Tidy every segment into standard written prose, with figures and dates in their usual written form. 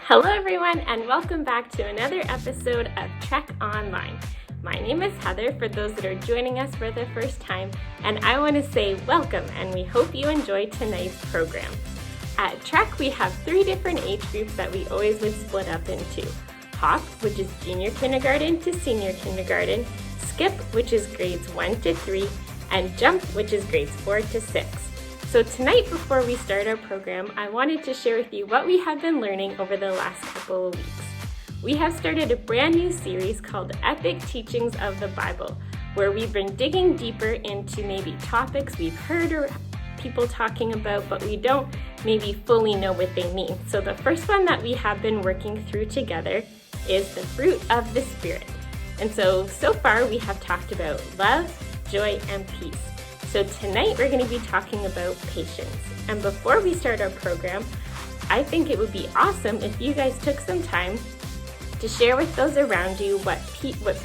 Hello everyone and welcome back to another episode of Trek Online. My name is Heather for those that are joining us for the first time, and I want to say welcome and we hope you enjoy tonight's program. At Trek we have 3 different age groups that we always would split up into. Hop, which is junior kindergarten to senior kindergarten, Skip, which is grades 1 to 3, and Jump, which is grades 4 to 6. So tonight, before we start our program, I wanted to share with you what we have been learning over the last couple of weeks. We have started a brand new series called Epic Teachings of the Bible, where we've been digging deeper into maybe topics we've heard or people talking about, but we don't maybe fully know what they mean. So the first one that we have been working through together is the fruit of the Spirit. And so far we have talked about love, joy, and peace. So tonight we're going to be talking about patience. And before we start our program, I think it would be awesome if you guys took some time to share with those around you what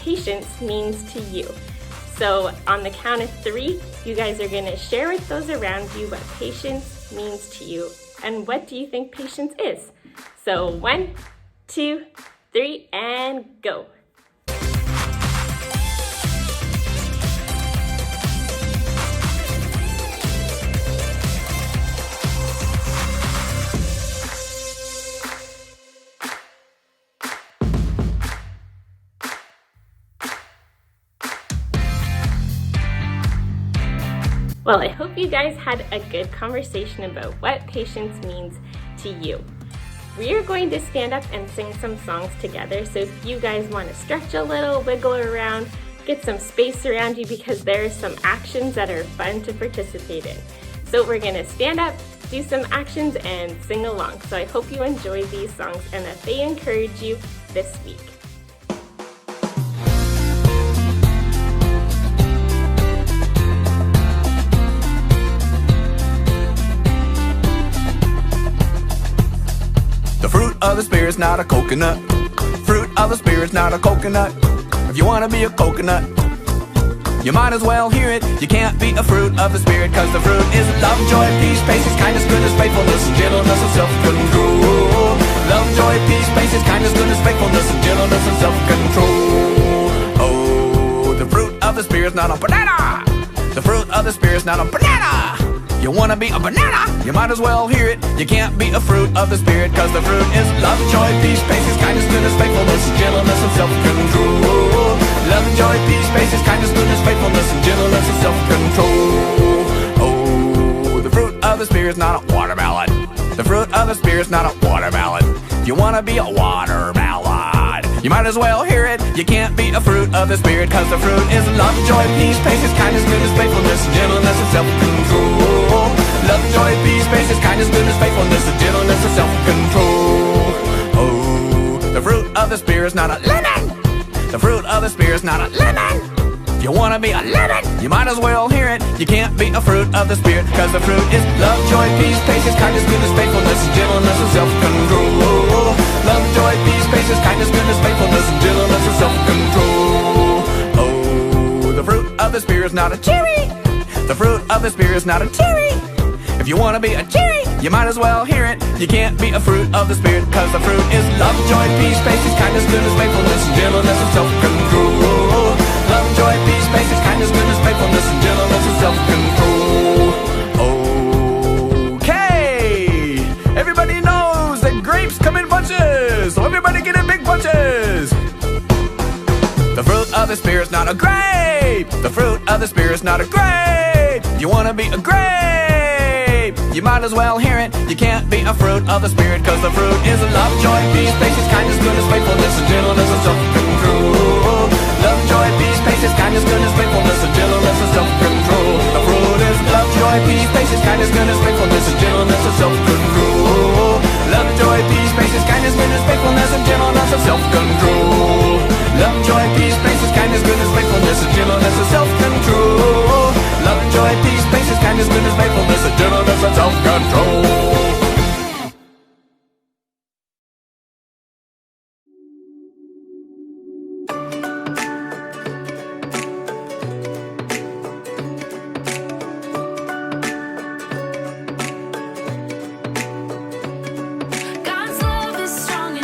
patience means to you. So on the count of 3, you guys are going to share with those around you what patience means to you. And what do you think patience is? So 1, 2, 3, and go. Well, I hope you guys had a good conversation about what patience means to you. We are going to stand up and sing some songs together, so if you guys want to stretch a little, wiggle around, get some space around you because there are some actions that are fun to participate in. So we're going to stand up, do some actions, and sing along. So I hope you enjoy these songs and that they encourage you this week. Fruit of the Spirit's not a coconut. Fruit of the Spirit's not a coconut. If you wanna be a coconut, you might as well hear it. You can't be a fruit of the Spirit, cause the fruit is love, joy, peace, patience, kindness, goodness, faithfulness, and gentleness, and self-control. Love, joy, peace, patience, kindness, goodness, faithfulness, and gentleness, and self-control. Oh, the fruit of the Spirit's not a banana. The fruit of the Spirit's not a banana. You wanna be a banana? You might as well hear it. You can't be a fruit of the Spirit, cause the fruit is love, joy, peace, patience, kindness, goodness, faithfulness, gentleness, and self-control. Love, joy, peace, patience, kindness, goodness, faithfulness, and gentleness, and self-control. Oh, the fruit of the Spirit's not a watermelon. The fruit of the Spirit's not a watermelon. You wanna be a watermelon? You might as well hear it. You can't be a fruit of the Spirit, cause the fruit is love, joy, peace, patience, kindness, goodness, faithfulness, gentleness, and self-control. Love, joy, peace, patience, kindness, goodness, faithfulness, and gentleness, and self-control. Oh, the fruit of the Spirit's not a lemon. The fruit of the Spirit's not a lemon. If you wanna be a lemon, you might as well hear it. You can't be a fruit of the Spirit, cause the fruit is love, joy, peace, patience, kindness, goodness, faithfulness, and gentleness, and self-control. Love, joy, peace, patience, kindness, goodness, faithfulness, and gentleness, and self-control. Oh, the fruit of the Spirit's not a cherry. The fruit of the Spirit's not a cherry. If you wanna be a cherry, you might as well hear it. You can't be a fruit of the Spirit, cause the fruit is love, joy, peace, patience, kindness, goodness, faithfulness, and gentleness, and self-control. Love, joy, peace, patience, kindness, goodness, faithfulness, and gentleness, and self-control. Okay, everybody knows that grapes come in bunches, so everybody get in big bunches. The fruit of the Spirit's not a grape. The fruit of the Spirit's not a grape. You wanna be a grape, you might as well hear it. You can't be a fruit of the Spirit, cause the fruit is love, joy, peace, patience, kindness, goodness, faithfulness, and gentleness, and self-control. Love, joy, peace, patience, kindness, goodness, faithfulness, and gentleness, and self-control. The fruit is love, joy, peace, patience, kindness, goodness, faithfulness, and gentleness, and self-control. Love, joy, peace, patience, kindness, goodness, faithfulness, and gentleness, and self-control. Love, joy, peace, patience, kindness, goodness, faithfulness, and gentleness, and self-control. Love, joy, peace, patience, kindness, goodness, faithfulness, and gentleness, and self-control. God's love is strong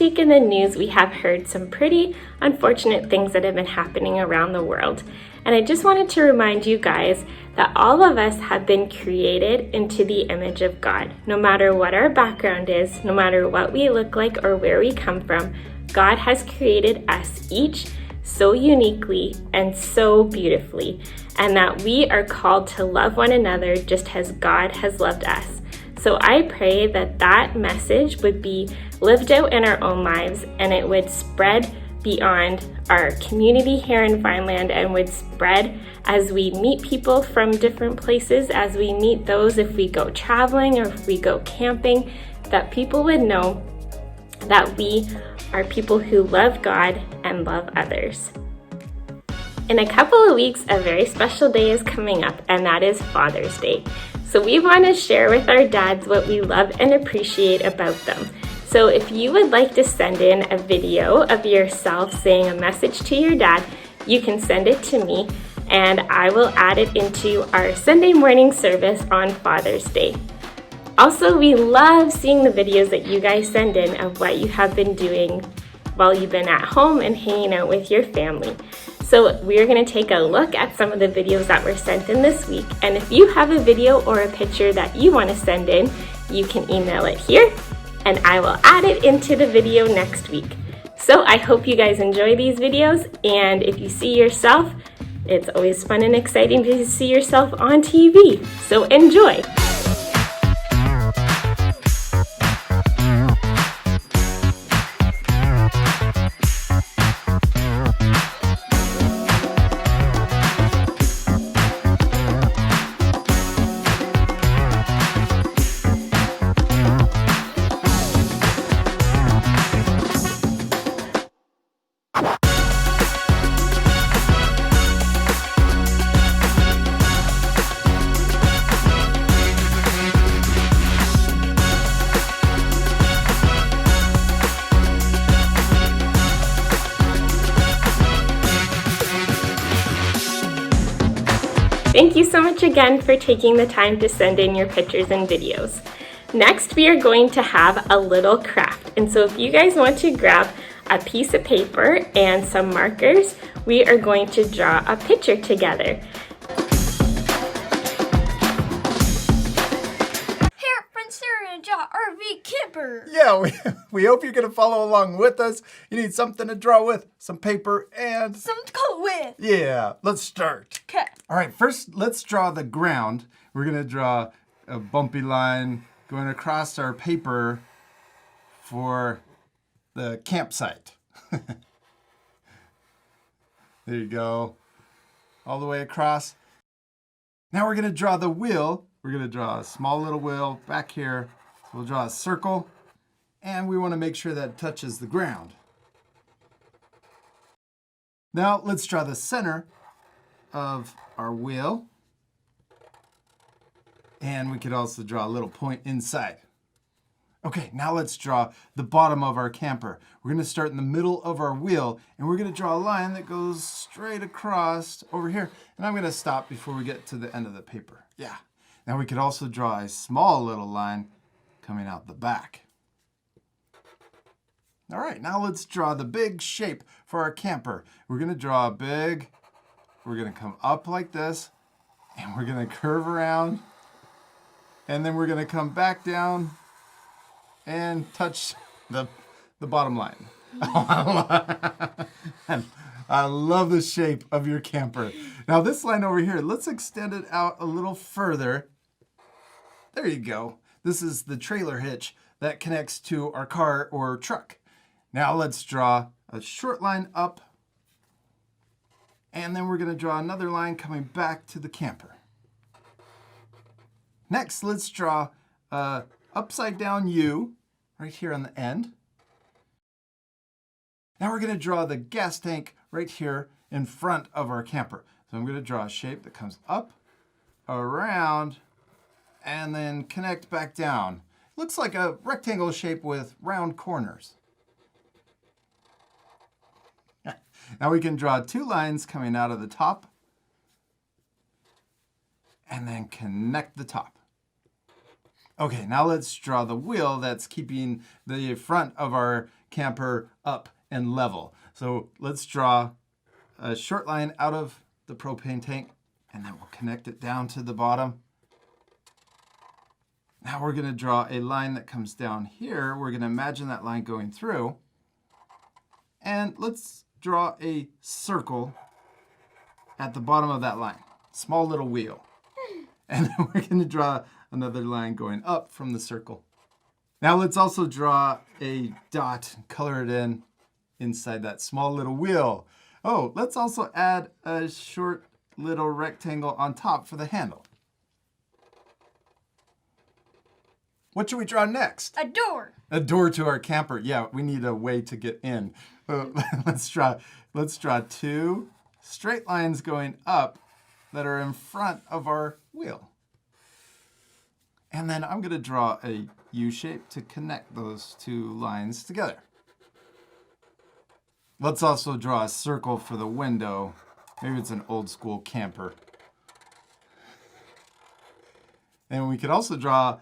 this week in the news, we have heard some pretty unfortunate things that have been happening around the world. And I just wanted to remind you guys that all of us have been created into the image of God. No matter what our background is, no matter what we look like or where we come from, God has created us each so uniquely and so beautifully, and that we are called to love one another just as God has loved us. So I pray that that message would be lived out in our own lives, and it would spread beyond our community here in Vineland and would spread as we meet people from different places, as we meet those if we go traveling or if we go camping, that people would know that we are people who love God and love others. In a couple of weeks, a very special day is coming up, and that is Father's Day. So we want to share with our dads what we love and appreciate about them. So if you would like to send in a video of yourself saying a message to your dad, you can send it to me, and I will add it into our Sunday morning service on Father's Day. Also, we love seeing the videos that you guys send in of what you have been doing while you've been at home and hanging out with your family. So we're going to take a look at some of the videos that were sent in this week. And if you have a video or a picture that you want to send in, you can email it here and I will add it into the video next week. So I hope you guys enjoy these videos, and if you see yourself, it's always fun and exciting to see yourself on TV. So enjoy! Thank you so much again for taking the time to send in your pictures and videos. Next, we are going to have a little craft. And so if you guys want to grab a piece of paper and some markers, we are going to draw a picture together. RV camper. Yeah, we hope you're going to follow along with us. You need something to draw with, some paper, and Something to color with. Yeah, let's start. Okay. All right, first let's draw the ground. We're going to draw a bumpy line going across our paper for the campsite. There you go. All the way across. Now we're going to draw the wheel. We're going to draw a small little wheel back here. We'll draw a circle, and we want to make sure that it touches the ground. Now let's draw the center of our wheel, and we could also draw a little point inside. Okay, now let's draw the bottom of our camper. We're going to start in the middle of our wheel, and we're going to draw a line that goes straight across over here. And I'm going to stop before we get to the end of the paper. Yeah. Now we could also draw a small little line coming out the back. All right, now let's draw the big shape for our camper. We're going to draw a big, we're going to come up like this, and we're going to curve around, and then we're going to come back down and touch the bottom line. I love the shape of your camper. Now this line over here, let's extend it out a little further. There you go. This is the trailer hitch that connects to our car or truck. Now let's draw a short line up, and then we're going to draw another line coming back to the camper. Next, let's draw a upside down U right here on the end. Now we're going to draw the gas tank right here in front of our camper. So I'm going to draw a shape that comes up, around, and then connect back down. Looks like a rectangle shape with round corners. Now we can draw two lines coming out of the top and then connect the top. Okay, now let's draw the wheel that's keeping the front of our camper up and level. So let's draw a short line out of the propane tank, and then we'll connect it down to the bottom. Now we're going to draw a line that comes down here. We're going to imagine that line going through. And let's draw a circle at the bottom of that line. Small little wheel. And then we're going to draw another line going up from the circle. Now let's also draw a dot and color it in inside that small little wheel. Oh, let's also add a short little rectangle on top for the handle. What should we draw next? A door. A door to our camper. Yeah, we need a way to get in. Let's draw 2 straight lines going up that are in front of our wheel. And then I'm going to draw a U shape to connect those 2 lines together. Let's also draw a circle for the window. Maybe it's an old school camper. And we could also draw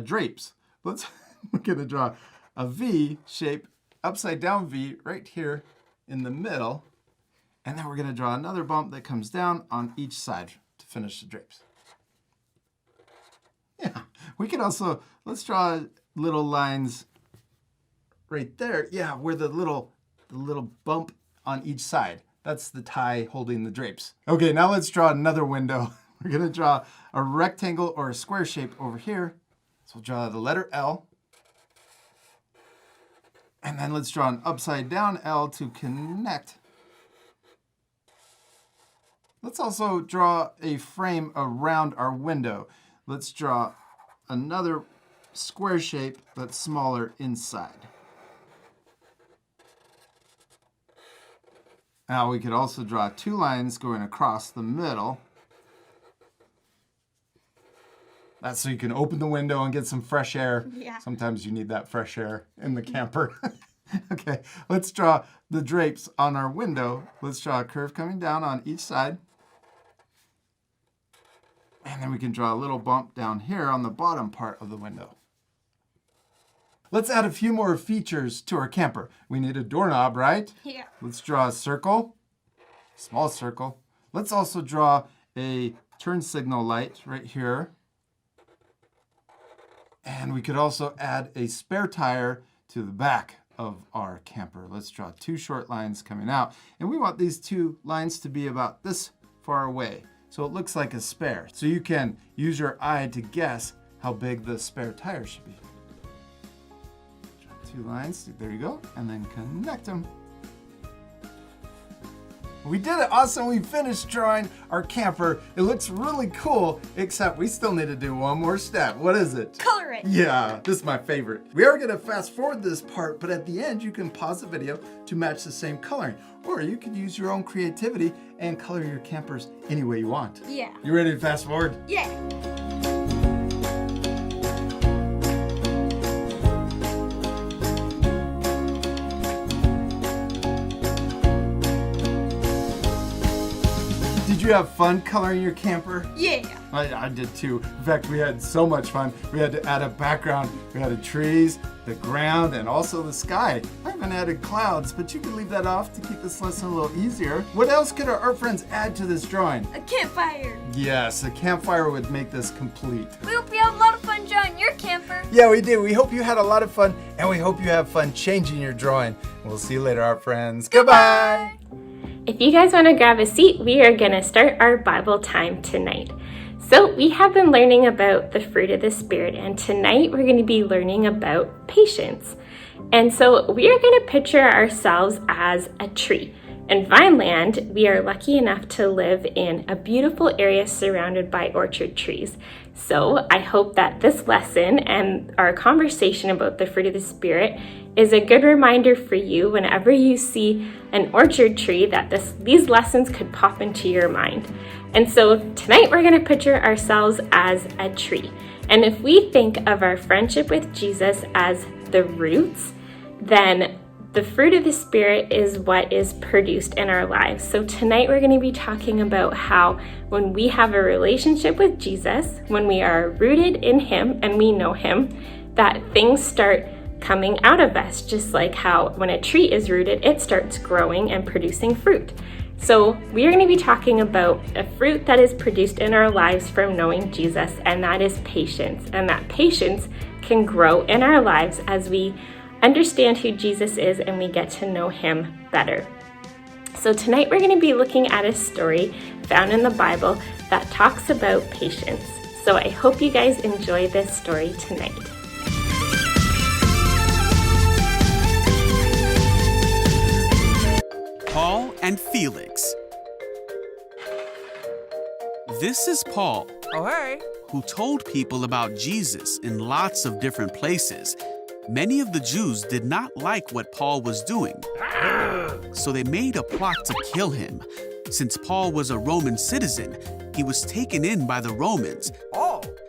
drapes. We're going to draw a V shape, upside down V right here in the middle. And then we're going to draw another bump that comes down on each side to finish the drapes. Yeah, we could also, let's draw little lines right there. Yeah, where the little bump on each side. That's the tie holding the drapes. Okay, now let's draw another window. We're going to draw a rectangle or a square shape over here. So we'll draw the letter L. And then let's draw an upside down L to connect. Let's also draw a frame around our window. Let's draw another square shape that's smaller inside. Now we could also draw 2 lines going across the middle. That's so you can open the window and get some fresh air. Yeah. Sometimes you need that fresh air in the camper. Okay, let's draw the drapes on our window. Let's draw a curve coming down on each side. And then we can draw a little bump down here on the bottom part of the window. Let's add a few more features to our camper. We need a doorknob, right? Yeah. Let's draw a circle, small circle. Let's also draw a turn signal light right here. And we could also add a spare tire to the back of our camper. Let's draw 2 short lines coming out. And we want these 2 lines to be about this far away, so it looks like a spare. So you can use your eye to guess how big the spare tire should be. Draw 2 lines, there you go, and then connect them. We did it, awesome. We finished drawing our camper. It looks really cool, except we still need to do one more step. What is it? Color it. Yeah, this is my favorite. We are gonna fast forward this part, but at the end you can pause the video to match the same coloring. Or you could use your own creativity and color your campers any way you want. Yeah. You ready to fast forward? Yeah. Did you have fun coloring your camper? Yeah. I did too. In fact, we had so much fun. We had to add a background. We added trees, the ground, and also the sky. I haven't added clouds, but you can leave that off to keep this lesson a little easier. What else could our art friends add to this drawing? A campfire. Yes, a campfire would make this complete. We hope you have a lot of fun drawing your camper. Yeah, we do. We hope you had a lot of fun, and we hope you have fun changing your drawing. We'll see you later, art friends. Goodbye. If you guys want to grab a seat, we are going to start our Bible time tonight. So we have been learning about the fruit of the Spirit, and tonight we're going to be learning about patience. And so we are going to picture ourselves as a tree. In Vineland, we are lucky enough to live in a beautiful area surrounded by orchard trees. So I hope that this lesson and our conversation about the fruit of the Spirit is a good reminder for you whenever you see an orchard tree that these lessons could pop into your mind. And so tonight we're going to picture ourselves as a tree. And if we think of our friendship with Jesus as the roots, then the fruit of the Spirit is what is produced in our lives. So tonight we're going to be talking about how when we have a relationship with Jesus, when we are rooted in Him and we know Him, that things start coming out of us, just like how when a tree is rooted, it starts growing and producing fruit. So we are going to be talking about a fruit that is produced in our lives from knowing Jesus, and that is patience. And that patience can grow in our lives as we understand who Jesus is and we get to know him better. So tonight we're going to be looking at a story found in the Bible that talks about patience. So I hope you guys enjoy this story tonight. Paul and Felix. This is Paul, who told people about Jesus in lots of different places. Many of the Jews did not like what Paul was doing, so they made a plot to kill him. Since Paul was a Roman citizen, he was taken in by the Romans,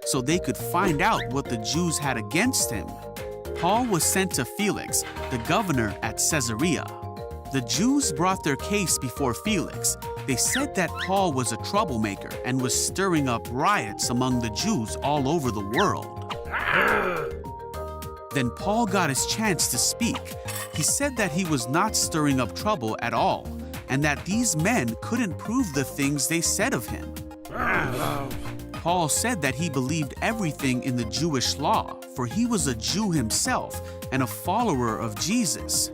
so they could find out what the Jews had against him. Paul was sent to Felix, the governor at Caesarea. The Jews brought their case before Felix. They said that Paul was a troublemaker and was stirring up riots among the Jews all over the world. Then Paul got his chance to speak. He said that he was not stirring up trouble at all, and that these men couldn't prove the things they said of him. Paul said that he believed everything in the Jewish law, for he was a Jew himself and a follower of Jesus.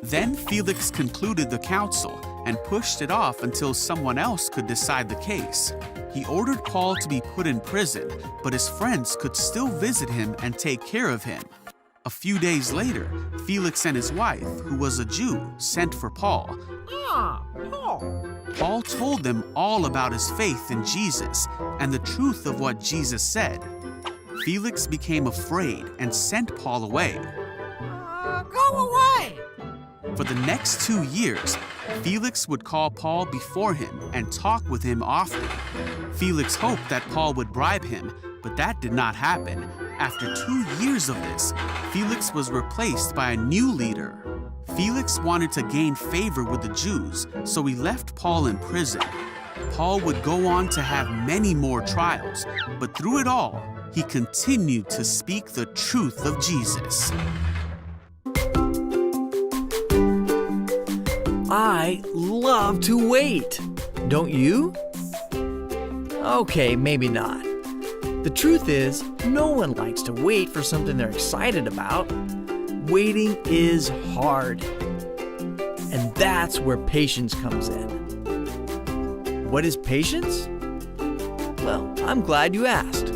Then Felix concluded the council and pushed it off until someone else could decide the case. He ordered Paul to be put in prison, but his friends could still visit him and take care of him. A few days later, Felix and his wife, who was a Jew, sent for Paul. Paul told them all about his faith in Jesus and the truth of what Jesus said. Felix became afraid and sent Paul away. Go away! For the next 2 years, Felix would call Paul before him and talk with him often. Felix hoped that Paul would bribe him, but that did not happen. After 2 years of this, Felix was replaced by a new leader. Felix wanted to gain favor with the Jews, so he left Paul in prison. Paul would go on to have many more trials, but through it all, he continued to speak the truth of Jesus. I love to wait. Don't you? Okay, maybe not. The truth is, no one likes to wait for something they're excited about. Waiting is hard. And that's where patience comes in. What is patience? Well, I'm glad you asked.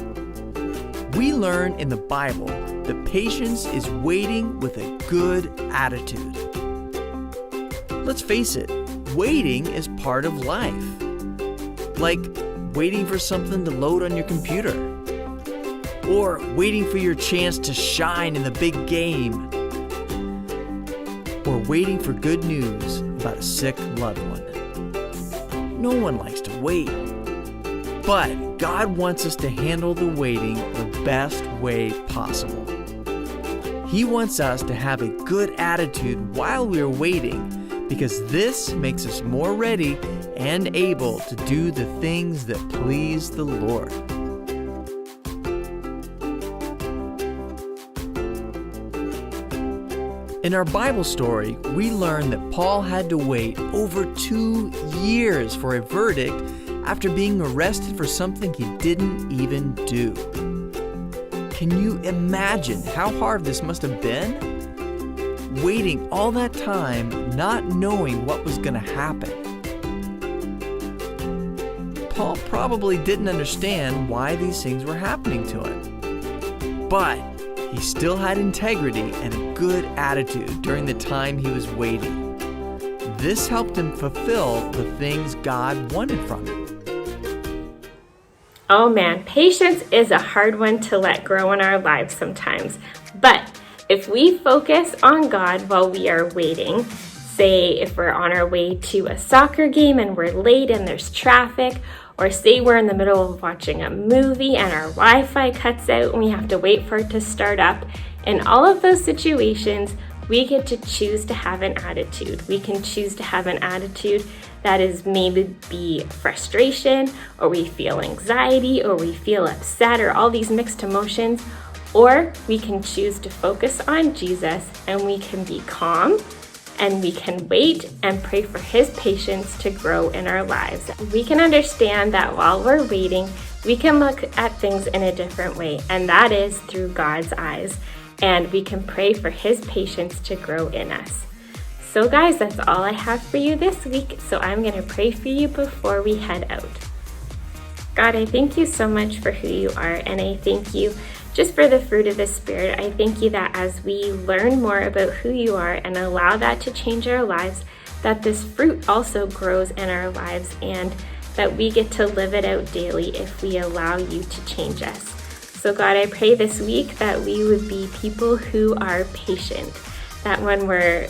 We learn in the Bible that patience is waiting with a good attitude. Let's face it, waiting is part of life. Like waiting for something to load on your computer, or waiting for your chance to shine in the big game, or waiting for good news about a sick loved one. No one likes to wait, but God wants us to handle the waiting the best way possible. He wants us to have a good attitude while we're waiting, because this makes us more ready and able to do the things that please the Lord. In our Bible story, we learn that Paul had to wait over 2 years for a verdict after being arrested for something he didn't even do. Can you imagine how hard this must have been? Waiting all that time, not knowing what was going to happen. Paul probably didn't understand why these things were happening to him. But he still had integrity and a good attitude during the time he was waiting. This helped him fulfill the things God wanted from him. Oh man, patience is a hard one to let grow in our lives sometimes. But if we focus on God while we are waiting, say if we're on our way to a soccer game and we're late and there's traffic, or say we're in the middle of watching a movie and our Wi-Fi cuts out and we have to wait for it to start up, in all of those situations, we get to choose to have an attitude. We can choose to have an attitude that is maybe frustration, or we feel anxiety, or we feel upset, or all these mixed emotions. Or we can choose to focus on Jesus, and we can be calm, and we can wait and pray for His patience to grow in our lives. We can understand that while we're waiting, we can look at things in a different way, and that is through God's eyes. And we can pray for His patience to grow in us. So guys, that's all I have for you this week. So I'm going to pray for you before we head out. God, I thank you so much for who you are, and I thank you just for the fruit of the Spirit. I thank you that as we learn more about who you are and allow that to change our lives, that this fruit also grows in our lives, and that we get to live it out daily if we allow you to change us. So God, I pray this week that we would be people who are patient, that when we're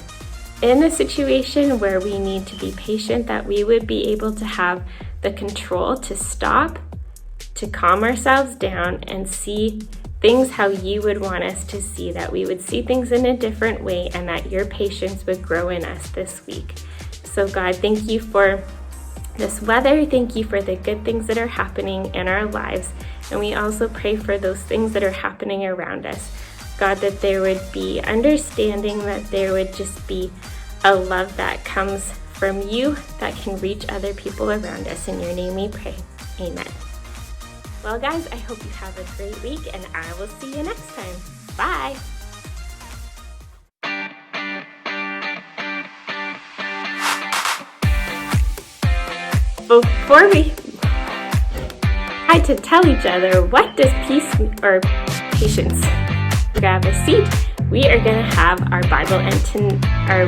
in a situation where we need to be patient, that we would be able to have the control to stop, to calm ourselves down and see things how you would want us to see, that we would see things in a different way, and that your patience would grow in us this week. So God, thank you for this weather. Thank you for the good things that are happening in our lives. And we also pray for those things that are happening around us. God, that there would be understanding, that there would just be a love that comes from you that can reach other people around us. In your name we pray. Amen. Well guys, I hope you have a great week, and I will see you next time. Bye! Before we had to tell each other, what does peace or patience? Grab a seat. We are going to have our Bible and our